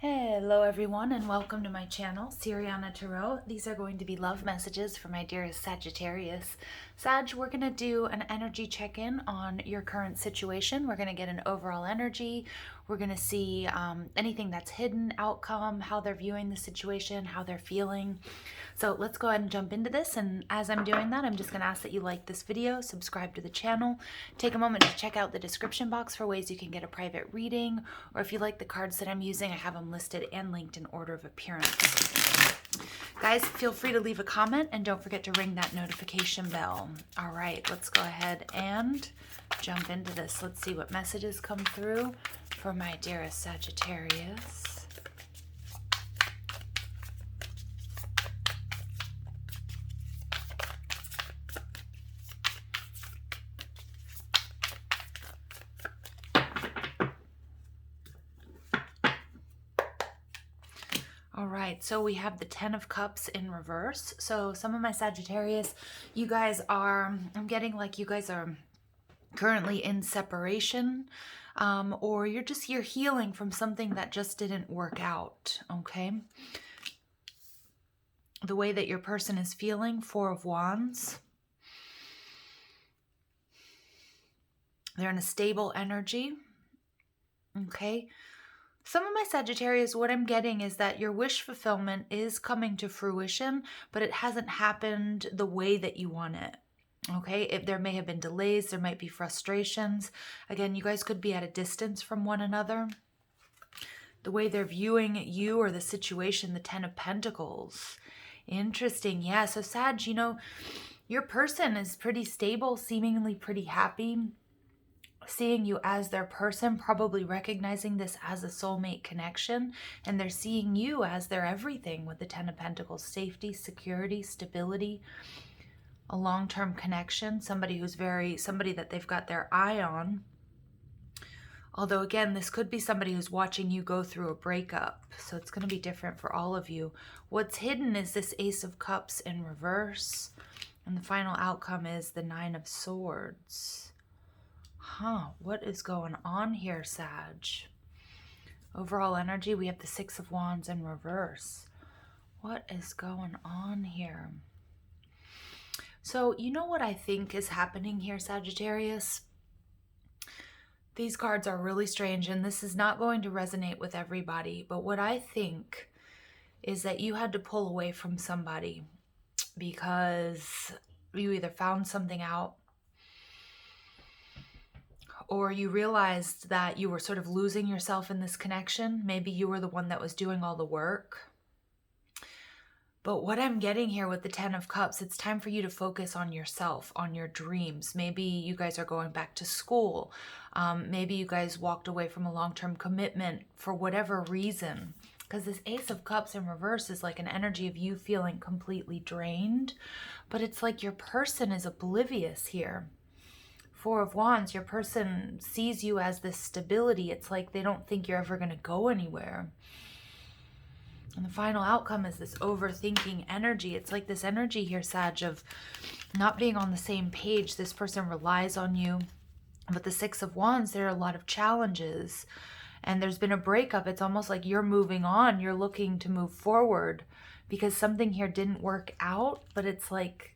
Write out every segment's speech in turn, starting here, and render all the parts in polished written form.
Hello everyone and welcome to my channel, Siriana Tarot. These are going to be love messages for my dearest Sagittarius. Sag, we're going to do an energy check-in on your current situation. We're going to get an overall energy. We're going to see anything that's hidden, outcome, how they're viewing the situation, how they're feeling. So let's go ahead and jump into this. And as I'm doing that, I'm just going to ask that you like this video, subscribe to the channel, take a moment to check out the description box for ways you can get a private reading, or if you like the cards that I'm using, I have them listed and linked in order of appearance. Guys, feel free to leave a comment and don't forget to ring that notification bell. All right, let's go ahead and jump into this. Let's see what messages come through for my dearest Sagittarius. All right, so we have the Ten of Cups in reverse. So some of my Sagittarius, you guys are, I'm getting like you guys are currently in separation, or you're healing from something that just didn't work out, okay? The way that your person is feeling, Four of Wands. They're in a stable energy, okay? Some of my Sagittarius, what I'm getting is that your wish fulfillment is coming to fruition, but it hasn't happened the way that you want it. Okay, if there may have been delays, there might be frustrations. Again, you guys could be at a distance from one another. The way they're viewing you or the situation, the Ten of Pentacles. Interesting. Yeah, so Sag, you know, your person is pretty stable, seemingly pretty happy, seeing you as their person, probably recognizing this as a soulmate connection, and they're seeing you as their everything with the Ten of Pentacles. Safety, security, stability, a long-term connection, somebody that they've got their eye on. Although again, this could be somebody who's watching you go through a breakup, so it's going to be different for all of you. What's hidden is this Ace of Cups in reverse, and the final outcome is the Nine of Swords. What is going on here, Sag? Overall energy, we have the Six of Wands in reverse. What is going on here? So, you know what I think is happening here, Sagittarius? These cards are really strange, and this is not going to resonate with everybody, but what I think is that you had to pull away from somebody because you either found something out, or you realized that you were sort of losing yourself in this connection. Maybe you were the one that was doing all the work. But what I'm getting here with the Ten of Cups, it's time for you to focus on yourself, on your dreams. Maybe you guys are going back to school. Maybe you guys walked away from a long-term commitment for whatever reason. Because this Ace of Cups in reverse is like an energy of you feeling completely drained. But it's like your person is oblivious here. Four of Wands, your person sees you as this stability. It's like they don't think you're ever going to go anywhere. And the final outcome is this overthinking energy. It's like this energy here, Sag, of not being on the same page. This person relies on you. But the Six of Wands, there are a lot of challenges. And there's been a breakup. It's almost like you're moving on. You're looking to move forward because something here didn't work out. But it's like,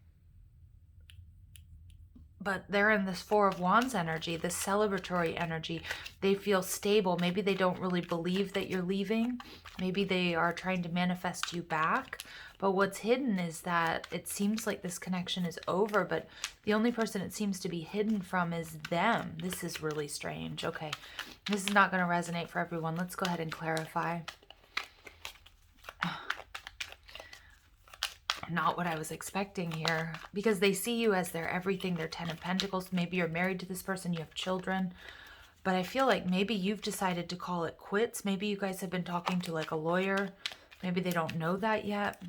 but they're in this Four of Wands energy, this celebratory energy. They feel stable. Maybe they don't really believe that you're leaving. Maybe they are trying to manifest you back. But what's hidden is that it seems like this connection is over, but the only person it seems to be hidden from is them. This is really strange. Okay, this is not going to resonate for everyone. Let's go ahead and clarify. Not what I was expecting here, because they see you as their everything, their Ten of Pentacles. Maybe you're married to this person, you have children, but I feel like maybe you've decided to call it quits. Maybe you guys have been talking to like a lawyer. Maybe they don't know that yet.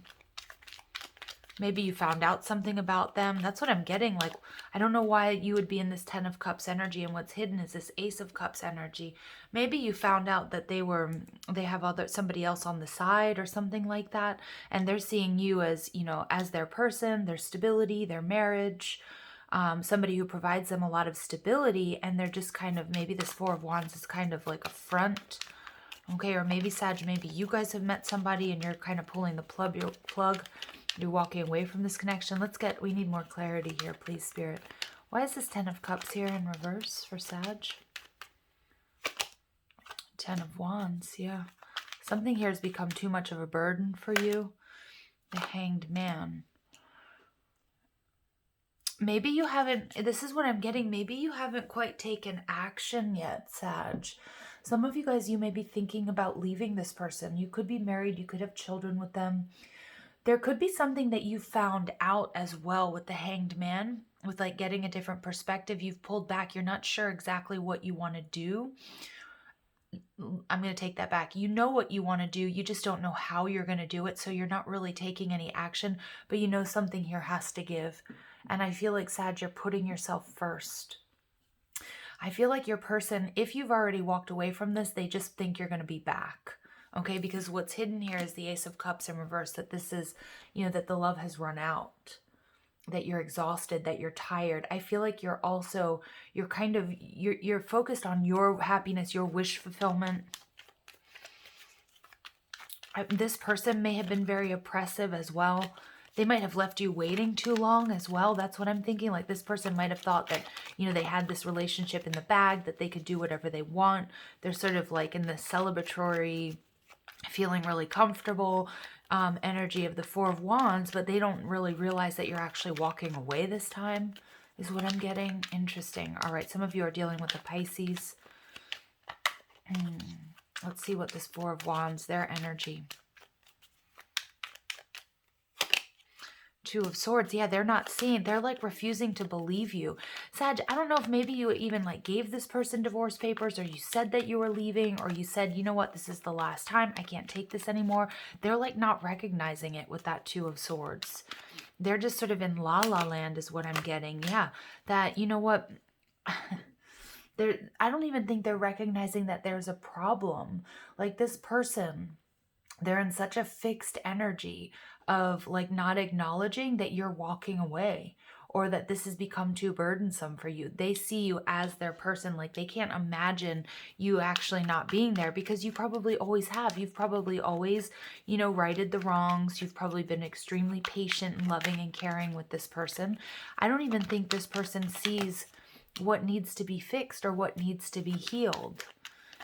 Maybe you found out something about them. That's what I'm getting. Like, I don't know why you would be in this Ten of Cups energy, and what's hidden is this Ace of Cups energy. Maybe you found out that they have somebody else on the side or something like that, and they're seeing you as, you know, as their person, their stability, their marriage, somebody who provides them a lot of stability, and they're just kind of, maybe this Four of Wands is kind of like a front. Okay, or maybe Sag, maybe you guys have met somebody and you're kind of pulling the plug. You're walking away from this connection. We need more clarity here, please, Spirit. Why is this 10 of Cups here in reverse for Sag? 10 of Wands, yeah. Something here has become too much of a burden for you. The Hanged Man. Maybe you haven't, this is what I'm getting, maybe you haven't quite taken action yet, Sag. Some of you guys, you may be thinking about leaving this person. You could be married, you could have children with them. There could be something that you found out as well with the Hanged Man, with like getting a different perspective. You've pulled back, you're not sure exactly what you want to do. I'm going to take that back. You know what you want to do. You just don't know how you're going to do it. So you're not really taking any action, but you know something here has to give. And I feel like, Sag, you're putting yourself first. I feel like your person, if you've already walked away from this, they just think you're going to be back. Okay, because what's hidden here is the Ace of Cups in reverse, that this is, you know, that the love has run out, that you're exhausted, that you're tired. I feel like you're also, you're focused on your happiness, your wish fulfillment. This person may have been very oppressive as well. They might have left you waiting too long as well. That's what I'm thinking. Like this person might have thought that, you know, they had this relationship in the bag, that they could do whatever they want. They're sort of like in the celebratory, feeling really comfortable energy of the Four of Wands, but they don't really realize that you're actually walking away this time, is what I'm getting. Interesting. All right, some of you are dealing with the Pisces. Let's see what this Four of Wands, their energy. Two of Swords. Yeah, they're not seeing. They're like refusing to believe you. Sag, I don't know if maybe you even like gave this person divorce papers, or you said that you were leaving, or you said, you know what, this is the last time. I can't take this anymore. They're like not recognizing it with that Two of Swords. They're just sort of in la la land is what I'm getting. Yeah, that, you know what, I don't even think they're recognizing that there's a problem. Like this person, they're in such a fixed energy of like not acknowledging that you're walking away, or that this has become too burdensome for you. They see you as their person. Like they can't imagine you actually not being there, because you probably always have. You've probably always, you know, righted the wrongs. You've probably been extremely patient and loving and caring with this person. I don't even think this person sees what needs to be fixed or what needs to be healed.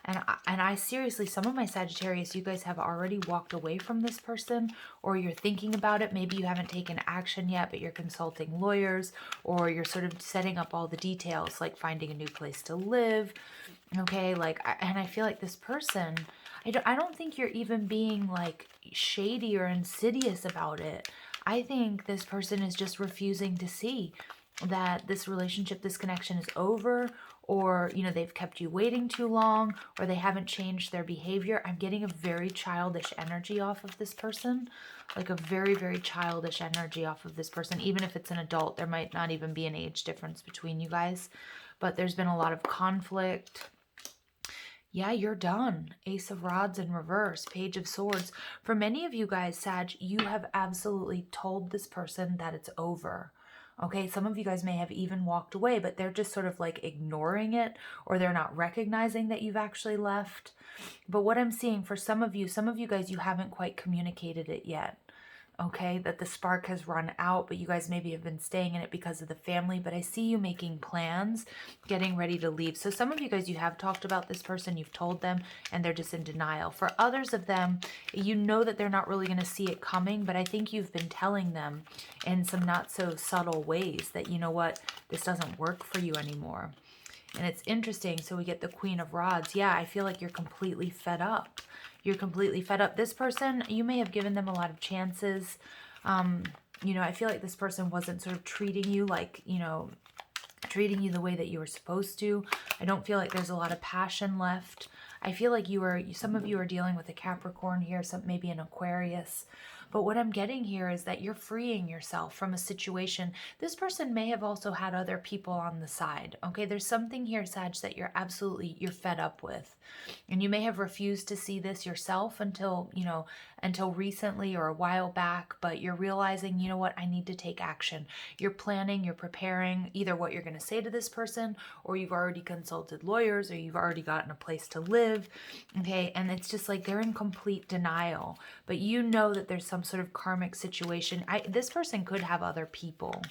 And I seriously, some of my Sagittarius, you guys have already walked away from this person, or you're thinking about it. Maybe you haven't taken action yet, but you're consulting lawyers, or you're sort of setting up all the details, like finding a new place to live. Okay, like, and I feel like this person, I don't think you're even being like shady or insidious about it. I think this person is just refusing to see that this relationship, this connection is over, or, you know, they've kept you waiting too long, or they haven't changed their behavior. I'm getting a very childish energy off of this person, like a very, very childish energy off of this person. Even if it's an adult, there might not even be an age difference between you guys, but there's been a lot of conflict. Yeah, you're done. Ace of Rods in reverse, Page of Swords. For many of you guys, Sag, you have absolutely told this person that it's over. Okay, some of you guys may have even walked away, but they're just sort of like ignoring it, or they're not recognizing that you've actually left. But what I'm seeing for some of you guys, you haven't quite communicated it yet. Okay, that the spark has run out, but you guys maybe have been staying in it because of the family. But I see you making plans, getting ready to leave. So some of you guys, you have talked about this person, you've told them, and they're just in denial. For others of them, you know that they're not really going to see it coming, but I think you've been telling them in some not so subtle ways that, you know what, this doesn't work for you anymore. And it's interesting. So we get the Queen of Rods. Yeah, I feel like you're completely fed up. You're completely fed up. This person, you may have given them a lot of chances. You know, I feel like this person wasn't sort of treating you like, you know, treating you the way that you were supposed to. I don't feel like there's a lot of passion left. I feel like some of you are dealing with a Capricorn here, maybe an Aquarius. But what I'm getting here is that you're freeing yourself from a situation. This person may have also had other people on the side. Okay, there's something here, Sag, that you're fed up with. And you may have refused to see this yourself until recently or a while back, but you're realizing, you know what, I need to take action. You're planning, you're preparing either what you're going to say to this person, or you've already consulted lawyers, or you've already gotten a place to live. manipulative, okay? And it's just like they're in complete denial, but you know that there's some sort of karmic situation. This person could have other people,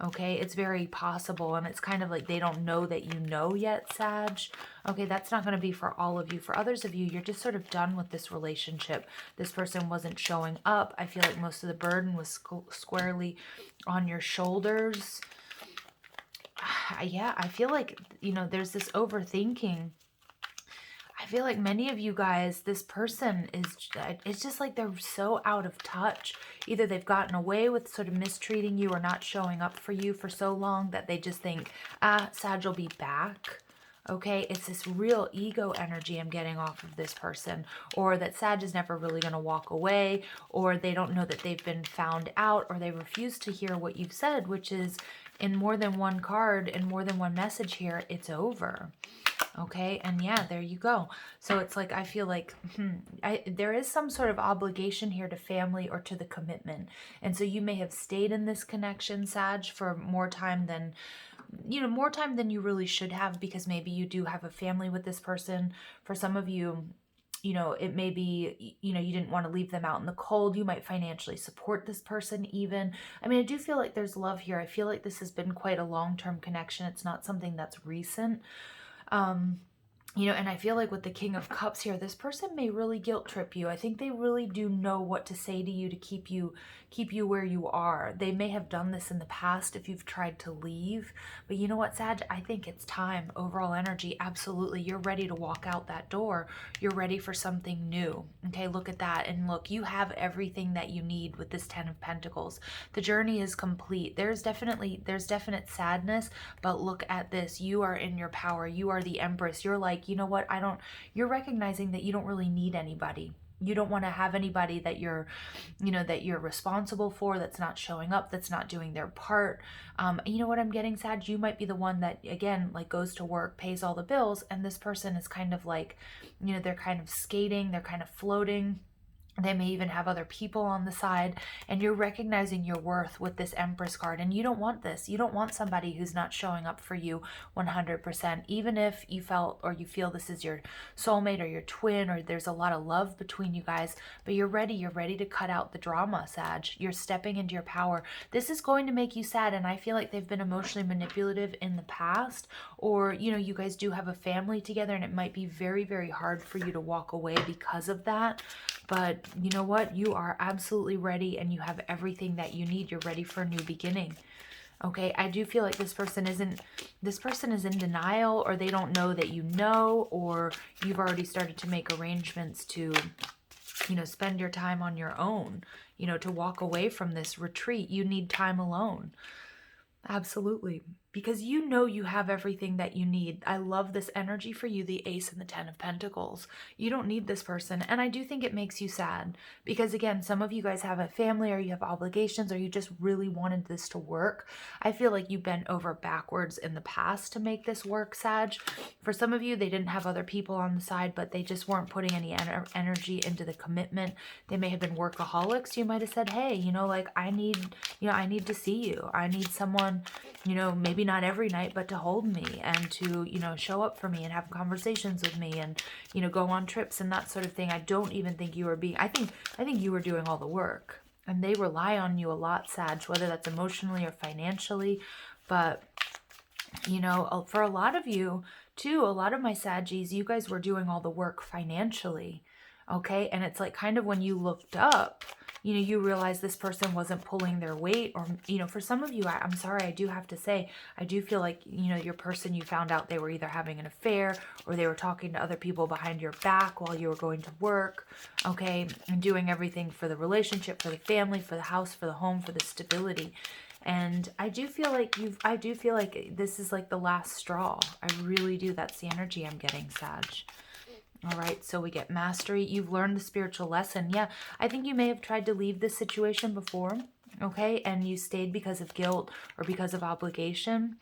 okay? It's very possible, and it's kind of like they don't know that you know yet, Sag. Okay, that's not going to be for all of you. For others of you, you're just sort of done with this relationship. This person wasn't showing up. I feel like most of the burden was squarely on your shoulders. Yeah, I feel like, you know, there's this overthinking. I feel like many of you guys, this person is, it's just like they're so out of touch. Either they've gotten away with sort of mistreating you or not showing up for you for so long that they just think, Sag will be back. Okay, it's this real ego energy I'm getting off of this person, or that Sag is never really going to walk away, or they don't know that they've been found out, or they refuse to hear what you've said, which is in more than one card and more than one message here, it's over. Okay, and yeah, there you go. So it's like, I feel like there is some sort of obligation here to family or to the commitment. And so you may have stayed in this connection, Sag, for more time than, you know, more time than you really should have, because maybe you do have a family with this person. For some of you, you know, it may be, you know, you didn't want to leave them out in the cold. You might financially support this person even. I mean, I do feel like there's love here. I feel like this has been quite a long-term connection. It's not something that's recent. You know, and I feel like with the King of Cups here, this person may really guilt trip you. I think they really do know what to say to you to keep you where you are. They may have done this in the past if you've tried to leave. But you know what, Sag? I think it's time. Overall energy, absolutely. You're ready to walk out that door. You're ready for something new. Okay, look at that. And look, you have everything that you need with this Ten of Pentacles. The journey is complete. There's definite sadness, but look at this. You are in your power. You are the Empress. You're like, you know what? You're recognizing that you don't really need anybody. You don't want to have anybody that you're, you know, that you're responsible for, that's not showing up, that's not doing their part. You know what I'm getting, Sag? You might be the one that, again, like goes to work, pays all the bills, and this person is kind of like, you know, they're kind of skating, they're kind of floating. They may even have other people on the side, and you're recognizing your worth with this Empress card. And you don't want this. You don't want somebody who's not showing up for you 100%, even if you felt or you feel this is your soulmate or your twin, or there's a lot of love between you guys, but you're ready. You're ready to cut out the drama, Sag. You're stepping into your power. This is going to make you sad, and I feel like they've been emotionally manipulative in the past, or, you know, you guys do have a family together, and it might be very, very hard for you to walk away because of that. But you know what? You are absolutely ready, and you have everything that you need. You're ready for a new beginning. Okay, I do feel like this person is in denial, or they don't know that you know, or you've already started to make arrangements to, you know, spend your time on your own, you know, to walk away from this retreat. You need time alone. Absolutely. Because you know you have everything that you need. I love this energy for you, the Ace and the Ten of Pentacles. You don't need this person. And I do think it makes you sad. Because again, some of you guys have a family, or you have obligations, or you just really wanted this to work. I feel like you bent over backwards in the past to make this work, Sag. For some of you, they didn't have other people on the side, but they just weren't putting any energy into the commitment. They may have been workaholics. You might have said, hey, you know, like, I need to see you. I need someone, you know, maybe not every night, but to hold me and to, you know, show up for me and have conversations with me and, you know, go on trips and that sort of thing. I don't even think you were being, I think you were doing all the work, and they rely on you a lot, Sag, whether that's emotionally or financially. But, you know, for a lot of you too, a lot of my Saggies, you guys were doing all the work financially. Okay. And it's like, kind of when you looked up, you know, you realize this person wasn't pulling their weight, or, you know, for some of you, I'm sorry, I do have to say, I do feel like, you know, your person, you found out they were either having an affair, or they were talking to other people behind your back while you were going to work, okay, and doing everything for the relationship, for the family, for the house, for the home, for the stability. And I do feel like this is like the last straw. I really do. That's the energy I'm getting, Sag. All right, so we get mastery. You've learned the spiritual lesson. Yeah, I think you may have tried to leave this situation before, okay, and you stayed because of guilt or because of obligation.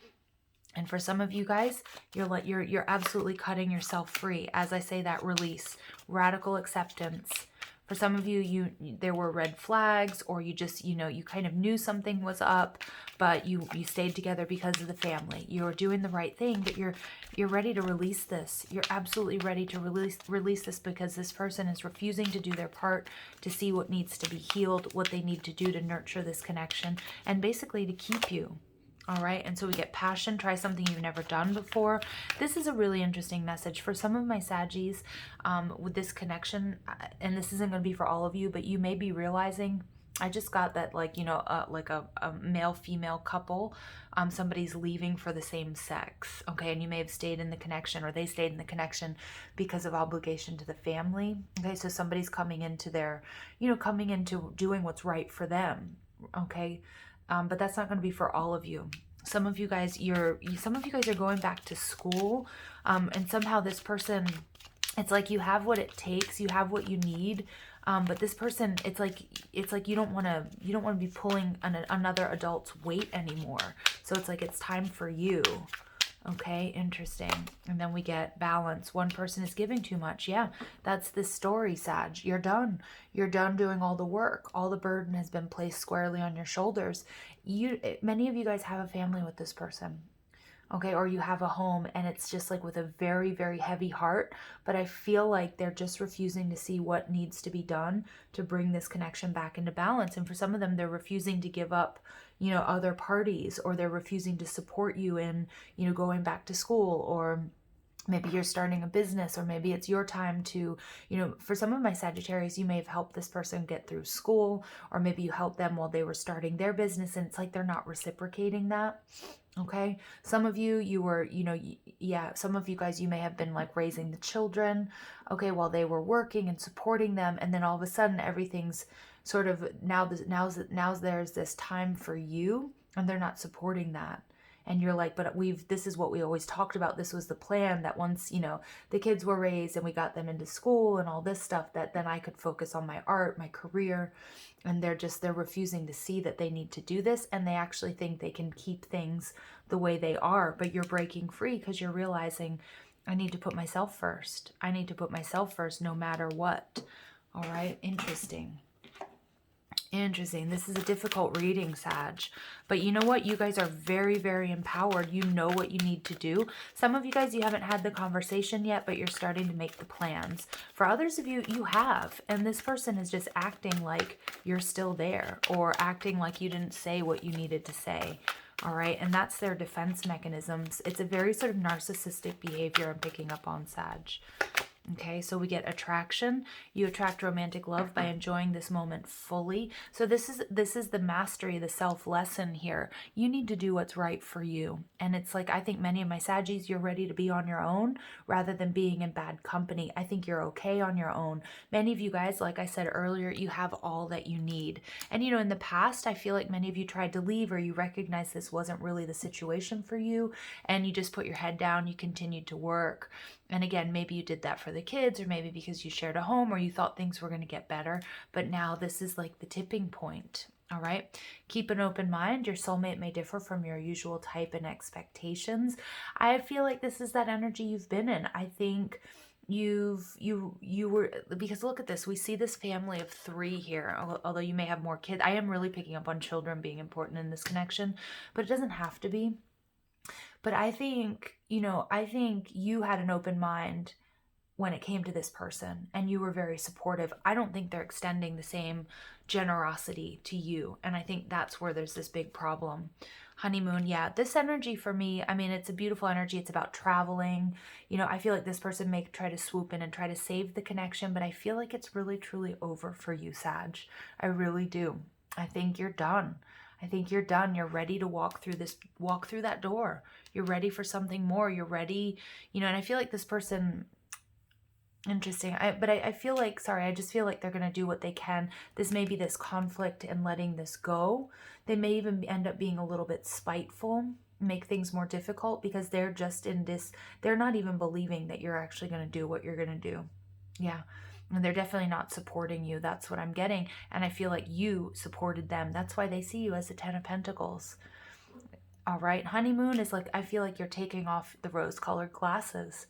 And for some of you guys, you're absolutely cutting yourself free. As I say, that release, radical acceptance, For some of you, there were red flags, or you just, you kind of knew something was up, but you stayed together because of the family. You're doing the right thing, but you're ready to release this. You're absolutely ready to release this, because this person is refusing to do their part to see what needs to be healed, what they need to do to nurture this connection, and basically to keep you. All right, and so we get passion. Try something you've never done before. This is a really interesting message for some of my Saggies with this connection, and this isn't going to be for all of you, but you may be realizing, I just got that, like, like a male-female couple, somebody's leaving for the same sex, okay, and you may have stayed in the connection, or they stayed in the connection because of obligation to the family, okay, so somebody's coming into their, coming into doing what's right for them, okay. But that's not going to be for all of you. Some of you guys, are going back to school, and somehow this person, it's like you have what it takes, you have what you need, but this person, it's like you don't want to be pulling another adult's weight anymore. So it's like it's time for you. Okay, interesting. And then we get balance. One person is giving too much. Yeah, that's the story, Sag. You're done. You're done doing all the work. All the burden has been placed squarely on your shoulders. Many of you guys have a family with this person. Okay, or you have a home, and it's just like with a very, very heavy heart, but I feel like they're just refusing to see what needs to be done to bring this connection back into balance. And for some of them, they're refusing to give up, other parties, or they're refusing to support you in, going back to school, or maybe you're starting a business, or maybe it's your time to, for some of my Sagittarius, you may have helped this person get through school, or maybe you helped them while they were starting their business, and it's like they're not reciprocating that. Okay, some of you were, some of you guys, you may have been like raising the children, okay, while they were working and supporting them, and then all of a sudden everything's sort of now there's this time for you, and they're not supporting that. And you're like, but this is what we always talked about. This was the plan, that once, the kids were raised and we got them into school and all this stuff, that then I could focus on my art, my career. And they're refusing to see that they need to do this. And they actually think they can keep things the way they are, but you're breaking free because you're realizing, I need to put myself first. I need to put myself first no matter what. All right. Interesting. Interesting. This is a difficult reading, Sag. But you know what? You guys are very, very empowered. You know what you need to do. Some of you guys, you haven't had the conversation yet, but you're starting to make the plans. For others of you, you have. And this person is just acting like you're still there, or acting like you didn't say what you needed to say. All right. And that's their defense mechanisms. It's a very sort of narcissistic behavior I'm picking up on, Sag. Okay, so we get attraction. You attract romantic love by enjoying this moment fully. So this is the mastery, the self lesson here. You need to do what's right for you. And it's like, I think many of my Saggies, you're ready to be on your own rather than being in bad company. I think you're okay on your own. Many of you guys, like I said earlier, you have all that you need. And in the past, I feel like many of you tried to leave, or you recognized this wasn't really the situation for you, and you just put your head down, you continued to work. And again, maybe you did that for the kids, or maybe because you shared a home, or you thought things were going to get better. But now this is like the tipping point. All right. Keep an open mind. Your soulmate may differ from your usual type and expectations. I feel like this is that energy you've been in. I think you were, because look at this. We see this family of 3 here, although you may have more kids. I am really picking up on children being important in this connection, but it doesn't have to be. But I think you had an open mind when it came to this person, and you were very supportive. I don't think they're extending the same generosity to you. And I think that's where there's this big problem. Honeymoon, yeah, this energy for me, I mean, it's a beautiful energy. It's about traveling. I feel like this person may try to swoop in and try to save the connection, but I feel like it's really, truly over for you, Sag. I really do. I think you're done. I think you're done. You're ready to walk through that door. You're ready for something more. You're ready, and I feel like this person, interesting. I feel like, I just feel like they're going to do what they can. This may be this conflict and letting this go. They may even end up being a little bit spiteful, make things more difficult, because they're just in this, they're not even believing that you're actually going to do what you're going to do. Yeah. And they're definitely not supporting you. That's what I'm getting. And I feel like you supported them. That's why they see you as the 10 of Pentacles. All right. Honeymoon is like, I feel like you're taking off the rose-colored glasses.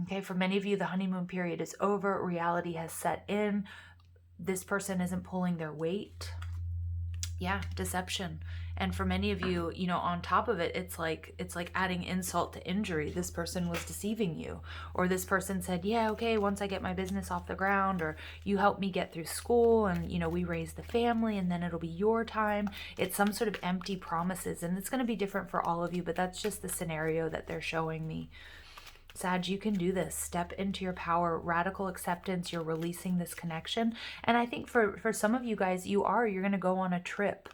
Okay. For many of you, the honeymoon period is over. Reality has set in. this person isn't pulling their weight. Yeah, deception. And for many of you, you know, on top of it, it's like adding insult to injury. This person was deceiving you, or this person said, yeah, okay, once I get my business off the ground, or you help me get through school, and you know, we raise the family, and then it'll be your time. It's some sort of empty promises, and it's going to be different for all of you, but that's just the scenario that they're showing me. Sag, you can do this. Step into your power, radical acceptance. You're releasing this connection. And I think for some of you guys, you're going to go on a trip.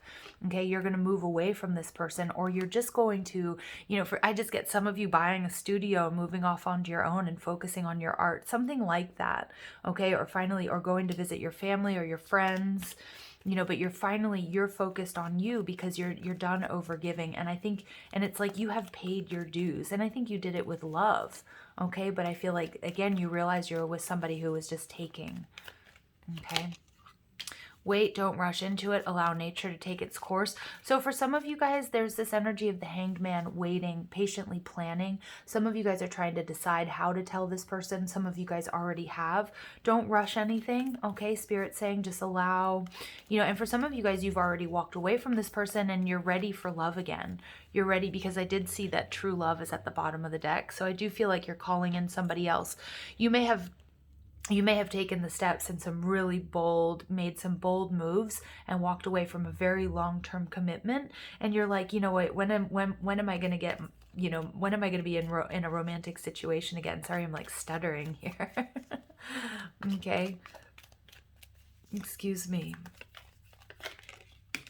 Okay. You're going to move away from this person, or you're just going to, you know, I just get some of you buying a studio and moving off onto your own and focusing on your art, something like that. Okay. Or finally, or going to visit your family or your friends, you know, but you're focused on you because you're done over giving. And I think, and it's like you have paid your dues, and I think you did it with love. Okay. But I feel like, again, you realize you're with somebody who was just taking. Okay. Wait, don't rush into it. Allow nature to take its course. So for some of you guys, there's this energy of the hanged man, waiting, patiently planning. Some of you guys are trying to decide how to tell this person. Some of you guys already have. Don't rush anything, okay? Spirit's saying just allow, you know, and for some of you guys, you've already walked away from this person and you're ready for love again. You're ready, because I did see that true love is at the bottom of the deck. So I do feel like you're calling in somebody else. You may have taken the steps and made some bold moves and walked away from a very long-term commitment. And you're like, you know what, when am I going to get, you know, when am I going to be in a romantic situation again? Sorry, I'm like stuttering here. Okay. Excuse me.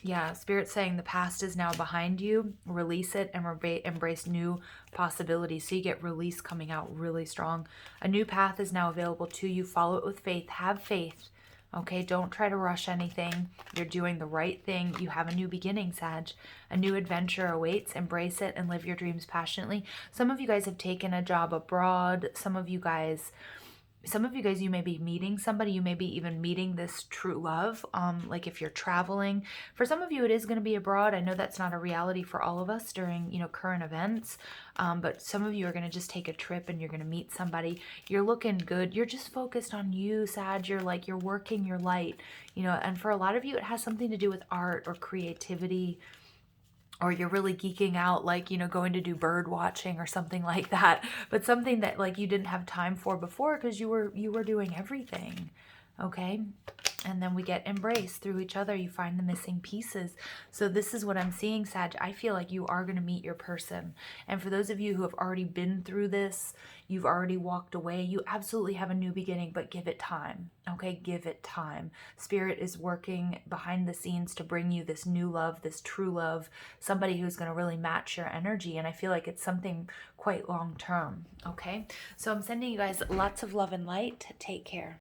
Yeah, Spirit's saying the past is now behind you. Release it and embrace new possibilities. So you get release coming out really strong. A new path is now available to you. Follow it with faith. Have faith. Okay, don't try to rush anything. You're doing the right thing. You have a new beginning, Sag. A new adventure awaits. Embrace it and live your dreams passionately. Some of you guys have taken a job abroad. Some of you guys, you may be meeting somebody. You may be even meeting this true love. Like if you're traveling, for some of you, it is going to be abroad. I know that's not a reality for all of us during, you know, current events. But some of you are going to just take a trip and you're going to meet somebody. You're looking good. You're just focused on you, Sag. You're working your light, you know, and for a lot of you, it has something to do with art or creativity, or you're really geeking out, like, you know, going to do bird watching or something like that, but something that like you didn't have time for before because you were doing everything. Okay. And then we get embraced through each other. You find the missing pieces. So this is what I'm seeing, Sag. I feel like you are going to meet your person. And for those of you who have already been through this, you've already walked away, you absolutely have a new beginning, but give it time. Okay, give it time. Spirit is working behind the scenes to bring you this new love, this true love, somebody who's going to really match your energy. And I feel like it's something quite long term. Okay, so I'm sending you guys lots of love and light. Take care.